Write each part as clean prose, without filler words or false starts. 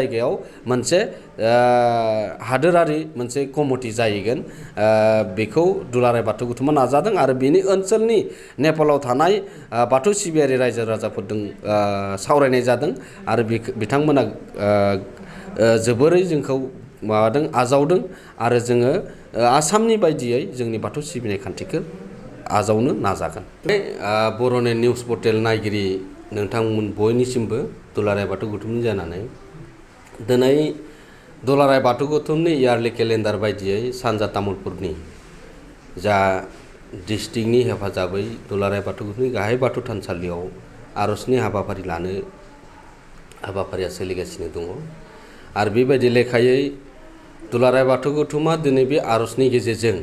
जायगायाव मोनसे हादोरारि मोनसे कमिटि जाहैगोन बेखौ दुलाराय बाथौ गौथुमा नाजादों आरो बेनि ओनसोलनि नेपालाव थानाय बाथौ सिबियारि रायजो राजाफोरजों सावरायनाय जादों आरो बिथांमोना जोबोरै जोंखौ माबादों आजावदों आरो जोङो आसामनि बायदियै जोंनि बाथौ सिबिनाय खान्थिखौ आजावनो नाजागोन। बर'नि निउस पर्टेल नायगिरि नोंथांमोन बयनिसिमबो दुलाराय बाथौ गौथुमनि जानानै दिनै दुलाराय बाथौ गौथुमनि इयारलि केलेन्डार बायदियै सानजा तामुलपुरनि जा डिस्ट्रिक्टनि हेफाजाबै दुलाराय बाथौ गौथुमनि गाहाय बाथौ थानसालियाव आर'जनि हाबाफारि लानो हाबाफारिया सोलिगासिनो दङ आरो बेबायदि लेखायै दुलाराय बाथौ गौथुमा दिनै बे आर'जनि गेजेरजों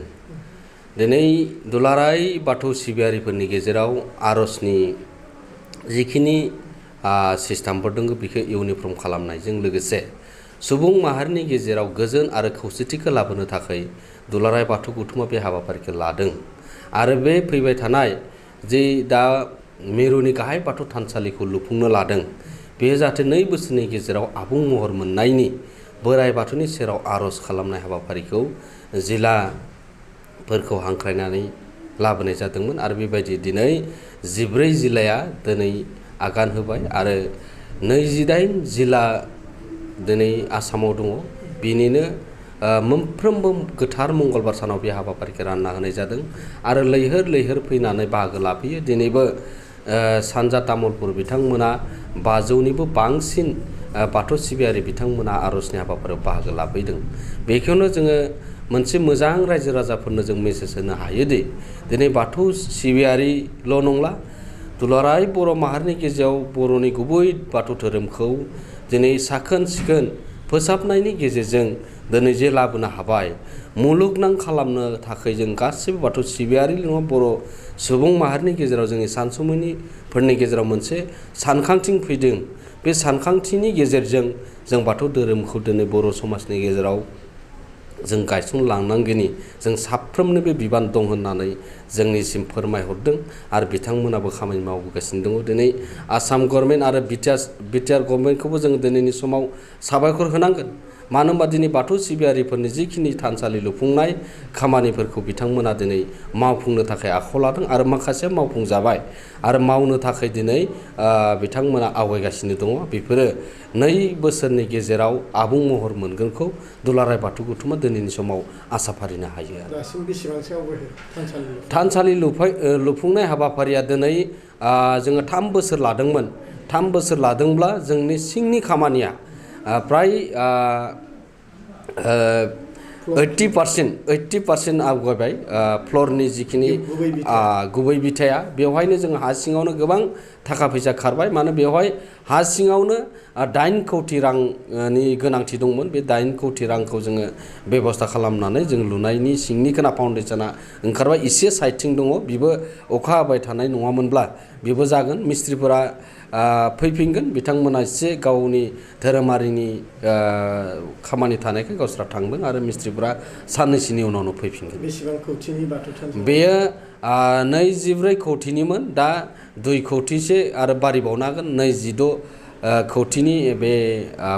दिनै दुलाराय बाथौ सिबियारिफोरनि गेजेराव आर'जनि जिखिनि सिस्टेमफोर दङ बेखौ इउनिफर्म खालामनायजों लोगोसे सुबुं माहारिनि गेजेराव गोजोन आरो खौसेथिखौ लाबोनो थाखाय दुलाराय बाथौ गौथुमा बे हाबाफारिखौ लादों आरो बे फैबाय थानाय जे दा मिरुनि गाहाय बाथौ थानसालिखौ लुफुंनो लादों बेयो जाहाथे 2 बोसोरनि गेजेराव आबुं महर मोननायनि बोराइ बाथौनि सेराव आर'ज खालामनाय हाबाफारिखौ जिल्लाफोरखौ हांख्रायनानै लाबोनाय जादोंमोन आरो बेबायदि दिनै 14 जिल्लाया दिनै आगान होबाय आरो 28 जिल्ला दिनै आसामाव दङ बिनिनो मोनफ्रोमबो गोथार मंगलबार सानाव बे हाबाफारिखौ रानना होनाय जादों आरो लैहोर लैहोर फैनानै बाहागो लाफैयो। दिनैबो सानजा तामुलपुर बिथांमोना 500निबो बांसिन बाथौ सिबियारि बिथांमोना आर'जनि हाबाफारियाव बाहागो लाफैदों। बेखौनो जोङो मोनसे मोजां रायजो राजाफोरनो जों मेसेज होनो हायोदि दिनै बाथौ सिबियारिल' नंला दुलाराय बर' माहारिनि गेजेराव बर'नि गुबै बाथौ धोरोमखौ दिनै साखोन सिखोन फोसाबनायनि गेजेरजों दिनै जे लाबोनो हाबाय मुलुगनां खालामनो थाखाय जों गासिबो बाथौ सिबियारिल' नङा बर' सुबुं माहारिनि गेजेराव जोंनि सानसुमैनिफोरनि गेजेराव मोनसे सानखांथि फैदों। बे सानखांथिनि गेजेरजों जों बाथौ धोरोमखौ दिनै बर' समाजनि गेजेराव जों गायसनलांनांगौनि जों साफ्रोमनोबो बिबान दं होननानै जोंनिसिम फोरमायहरदों आरो बिथांमोनाबो खामानि मावबोगासिनो दङ। दिनै आसाम गभर्नमेन्ट आरो बिटिआर गभर्नमेन्टखौबो जों दिनैनि समाव साबायखर होनांगोन। मानो होनबा दिनै बाथौ सिबियारिफोरनि जिखिनि थानसालि लुफुंनाय खामानिफोरखौ बिथांमोना दिनै मावफुंनो थाखाय आखायाव लादों आरो माखासेया मावफुंजाबाय आरो मावनो थाखाय दिनै बिथांमोना आवगायगासिनो दङ। बेफोरो 2 बोसोरनि गेजेराव आबुं महर मोनगोनखौ दुलाराय बाथौ गौथुमा दिनैनि समाव आसा फारिनो हायो। दासिम बेसेबांसो आवगायखो थानसालि लुफुंनाय हाबाफारिया दिनै जोङो 3 बोसोर लादोंमोन। 3 बोसोर लादोंब्ला जोंनि सिंनि खामानिया प्राय 80% आवगायबाय। फ्लरनि जिखिनि गुबै बिथाया बेवहायनो जों हा सिङावनो गोबां थाखा फैसा खारबाय। मानो बेवहाय हा सिङावनो 8 कौटि रांनि गोनांथि दंमोन। बे 8 कौटि रांखौ जोङो बेबस्था खालामनानै जों लुनायनि सिंनि खोना फाउन्डेसना ओंखारबाय। एसे साइडथिं दङ बेबो अखा हाबाय थानाय नङामोनब्ला बेबो जागोन। मिस्ट्रिफोरा फैफिनगोन बिथांमोना एसे गावनि धोरोमारिनि खामानि थानायखाय गावस्रा थांदों आरो मिस्ट्रिफोरा साननैसोनि उनावनो फैफिनगोन। बेसेबां कौटिनि बाथौ थानसालि? बेयो 24 कौटिनिमोन दा 2 कौटिसो आरो बारिबावनो हागोन। 26 कौटिनि बे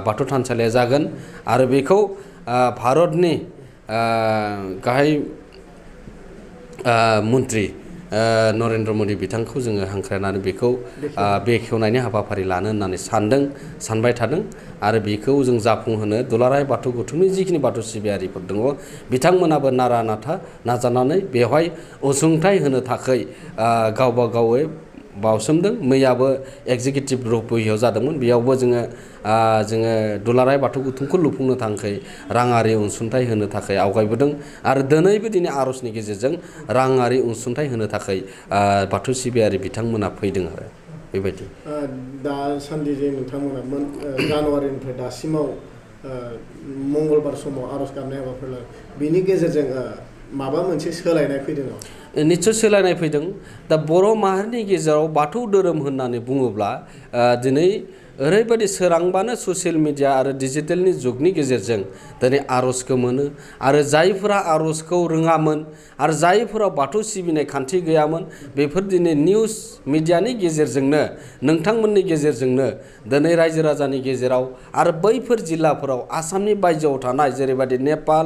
बाथौ थानसालिया जागोन आरो बेखौ भारतनि गाहाय मन्त्रि नरेन्द्र मदि बिथांखौ जोङो हांख्रायनानै बेखौ बेखेवनायनि हाबाफारि लानो होननानै सानबाय थादों आरो बेखौ जों जाफुंहोनो दुलाराय बाथौ गौथुमनि जिखिनि बाथौ सिबियारिफोर दङ बिथांमोनाबो नारा नाथा नाजानानै बेवहाय अनसुंथाइ होनो थाखाय गावबा गावै बावसोमदों। मैयाबो एगजिकिउटिभ रौपहियाव जादोंमोन। बेयावबो जोङो दुलाराय बाथौ गौथुमखौ लुफुंनो थाखाय राङारि अनसुंथाइ होनो थाखाय आवगायबोदों आरो दिनै आर'जनि गेजेरजों राङारि अनसुंथाइ होनो थाखाय बाथौ सिबियारि बिथांमोना फैदों आरो बेबायदि। दासान्दि जे नोंथांमोना जानुवारिनिफ्राय दासिमाव मंगलबार समाव आर'ज गाबनाय हाबाफारि लादों बेनि गेजेरजों माबा मोनसे सोलायनाय फैदों नामा? निस्सय सोलायनाय फैदों। दा बर' माहारिनि गेजेराव बाथौ धोरोम होननानै बुङोब्ला दिनै ओरैबायदि सोरांबानो ससियेल मिडिया आरो डिजिटेलनि जुगनि गेजेरजों दिनै आर'जखौ मोनो आरो जायफोरा आर'जखौ रोङामोन आरो जायफोरा बाथौ सिबिनाय खान्थि गैयामोन बेफोर दिनै निउस मिडियानि गेजेरजोंनो नोंथांमोननि गेजेरजोंनो दिनै रायजो राजानि गेजेराव आरो बैफोर जिल्लाफोराव आसामनि बायजोआव थानाय जेरैबायदि नेपाल,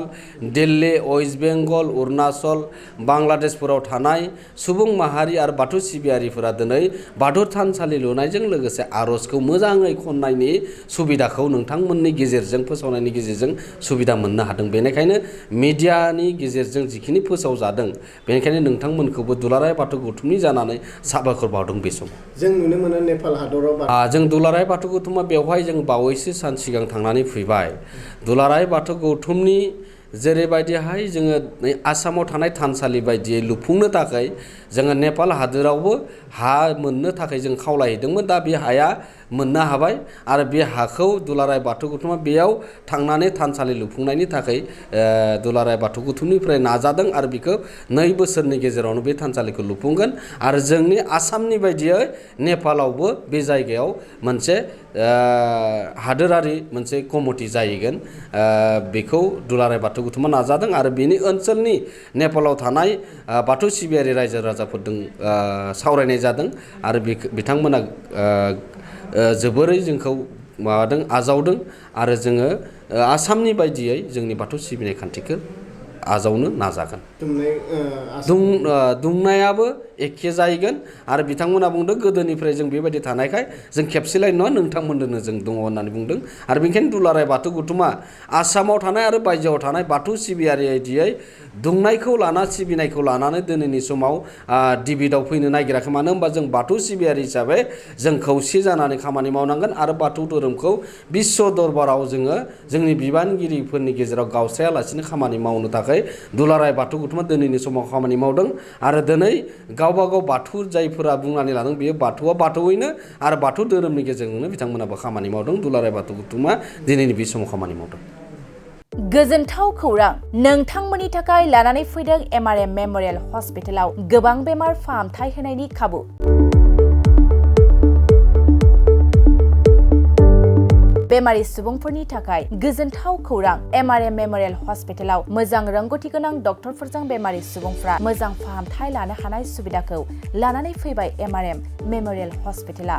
दिल्ली, वेस्ट बेंगल, अरुणाचल, बांलादेशफोराव थानाय सुबुं माहारि आरो बाथौ सिबियारिफोरा दिनै बाथौ थानसालि लुनायजों लोगोसे आर'जखौ मोजाङै खननायनि सुबिदाखौ नोंथांमोननि गेजेरजों फोसावनायनि गेजेरजों सुबिदा मोननो हादों। बेनिखायनो मिडियानि गेजेरजों जिखिनि फोसावजादों बेनिखायनो नोंथांमोनखौबो दुलाराय बाथौ गौथुमनि जानानै साबायखर बावदों बे समाव। जों नुनो मोनो नेपाल हादराव जों दुलाराय बाथौ गौथुमा बेवहाय जों बावैसो सान सिगां थांनानै फैबाय। दुलाराय बाथौ गौथुमनि जेरैबायदिहाय जोङो आसामाव थानाय थानसालि बायदियै लुफुंनो थाखाय जोङो नेपाल हादोरावबो हा मोननो थाखाय जों खावलायहैदोंमोन। दा बे हाया मोननो हाबाय आरो बे हाखौ दुलाराय बाथौ गौथुमा बेयाव थांनानै थानसालि लुफुंनायनि थाखाय दुलाराय बाथौ गौथुमनिफ्राय नाजादों आरो बेखौ 2 बोसोरनि गेजेरावनो बे थानसालिखौ लुफुंगोन आरो जोंनि आसामनि बायदियै नेपालावबो बे जायगायाव मोनसे हादोरारि मोनसे कमिटि जाहैगोन। बेखौ दुलाराय बाथौ गौथुमा नाजादों आरो बेनि ओनसोलनि नेपालाव थानाय बाथौ सिबियारि रायजो राजाफोरजों सावरायनाय जादों आरो बिथांमोना जोबोरै जोंखौ माबादों आजावदों आरो जोङो आसामनि बायदियै जोंनि बाथौ सिबिनाय खान्थिखौ आजावनो नाजागोन। दुंनायाबो एखे जाहैगोन आरो बिथांमोना बुंदों गोदोनिफ्राय जों बेबायदि थानायखाय जों खेबसेलाय नङा नोंथांमोननो जों दङ होननानै बुंदों आरो बेनिखायनो दुलाराय बाथौ गौथुमा आसामाव थानाय आरो बायजोआव थानाय बाथौ सिबियारि बायदियै दुंनायखौ लाना सिबिनायखौ लानानै दिनैनि समाव डिबेटआव फैनो नागिराखै। मानो होनबा जों बाथौ सिबियारि हिसाबै जों खौसे जानानै खामानि मावनांगोन आरो बाथौ धोरोमखौ बिश्व दरबाराव जोङो जोंनि बिबानगिरिफोरनि गेजेराव गावस्रायालासिनो खामानि मावनो थाखाय दुलाराय बाथौ गौथुमा दिनैनि समाव खामानि मावदों आरो दिनै गावबा गाव बाथौ जायफोरा बुंनानै लादों बेयो बाथौआ बाथौयैनो आरो बाथौ धोरोमनि गेजेरजोंनो बिथांमोनाबो खामानि मावदों। दुलाराय बाथौ गौथुमा दिनैनि बे समाव खामानि मावदों। गोजोनथाव खौरां नोंथांमोननि थाखाय लानानै फैदों MRM मेमोरियेल हस्पिटालाव गोबां बेमार फाहामथाय होनायनि खाबु। बेमारि सुबुंफोरनि थाखाय गोजोनथाव खौरां MRM मेमोरियेल हस्पिटालाव मोजां रोंगौथि गोनां डक्टरफोरजों बेमारि सुबुंफ्रा मोजां फाहामथाय लानो हानाय सुबिदाखौ लानानै फैबाय MRM मेमोरियेल हस्पिटाला।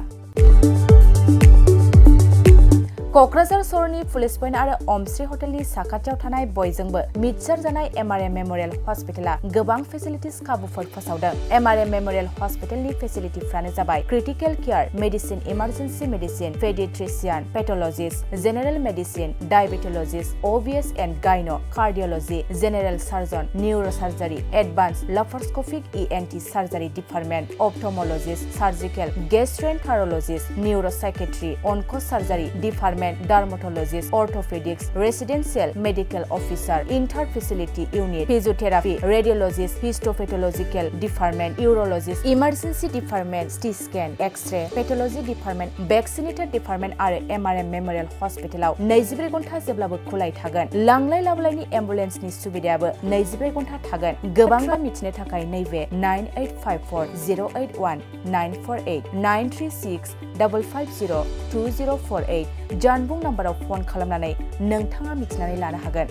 क'क्राझार सहरनि पुलिस पइन्ट आरो अमश्री हटेलनि साखाथियाव थानाय बयजोंबो मिथिसार जानाय MRM मेमोरियेल हस्पिटाला गोबां फेसिलिटिस खाबुफोर फोसावदों। MRM मेमोरियेल हस्पिटालनि फेसिलिटिफ्रानो जाबाय critical care, medicine, emergency medicine, paediatrician, pathologist, general medicine, diabetologist, OBS and gynae, cardiology, general surgeon, neurosurgery, advance laparoscopic ENT surgery department, ophthalmologist, surgical, gastroenterologist, neuropsychiatry, onco surgery department, dermatologist, orthopaedics, residential medical officer, inter facility unit, physiotherapy, radiologist, histopathological department, urologist, emergency department, CT scan, X-ray, pathology department, vaccinator department आरो MRM memorial हस्पिटालाव 24 घन्टा जेब्लाबो खुलाय थागोन। लांलाय लाबोलायनि एम्बुलेन्सनि सुबिदायाबो 24 घन्टा थागोन। गोबां मिथिनो थाखाय नैबे 9854081948 936550204 जानबुं नाम्बाराव फन खालामनानै नोंथाङा मिथिनानै लानो हागोन।